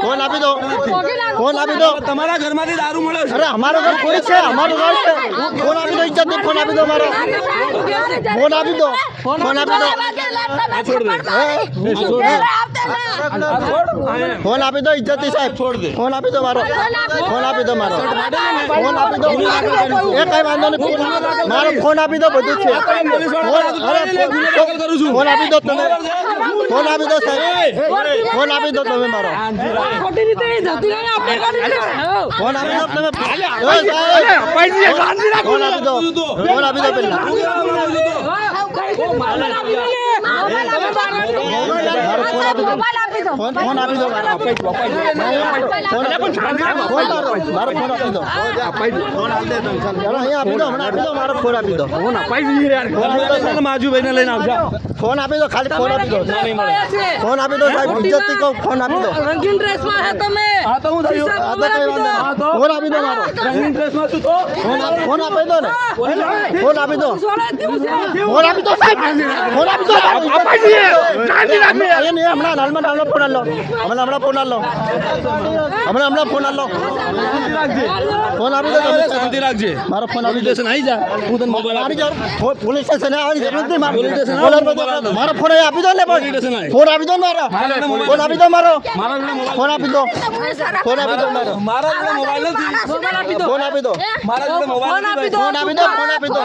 Phone આપી દો, phone આપી દો. તમારા ઘરમાંથી દારૂ મળે છે? અરે અમારું ઘર થોડી છે, અમારું ઘર છે. ફોન આપી દો, ઇજ્જત ફોન આપી દો મારો. ફોન આપી દો, ફોન આપી દો. ફોન આપી દો, ઇજ્જત સાહેબ. ફોન આપી દો મારો, ફોન આપી દો મારો, ફોન આપી દો. એ કઈ વાંધો નહીં, મારો ફોન આપી દો, બધું છે. ફોન આપી દો તમે, ફોન આપી દો સાહેબ, ફોન આપી દો તમે મારો. ફોન આપી દો તમે, ફોન આપી દો, ફોન આપી દો પેલા. ફોન આપી દો, મારો ફોન આપી દો, અહીંયા આપી દો, હમણાં આપી દો, મારો ફોન આપી દો. માજુભાઈને લઈને આવજો. ફોન આપી દો, ખાલી ફોન આપી દો. ફોન આપી દો સાહેબ, ઇજ્જતથી કહું, ફોન આપી દો. રંગીન ડ્રેસમાં હે તમે. હા તો હું થયું? આ તો કઈ વાંધો નહીં. ફોન આપી દો મારો. રંગીન ડ્રેસમાં છું તો ફોન આપી દો ને, ફોન આપી દો, ફોન આપી દો સાહેબ, ફોન આપી દો. હમણાં ફોન આલો, હમણાં ફોન આલો, હમણાં ફોન આલો. ફોન આપી દો તમે, શાંતિ રાખજે. મારો ફોન આપી દો. સ્ટેશન આવી જા, હું તને મોબાઈલ આવી જાઓ, પોલીસ સ્ટેશન આવવાની જરૂર નથી. પોલીસ સ્ટેશન મારો ફોન અહીં આપી દો ને, ફોન આપી દો મારો, ફોન આપી દો મારો, ફોન આપી દો, ફોન આપી દો મારો, મારા જોડે મોબાઈલ નથી. મોબાઈલ આપી દો. ફોન આપી દો, મારા જોડે મોબાઈલ નથી ભાઈ. ફોન આપી દો, ફોન આપી દો.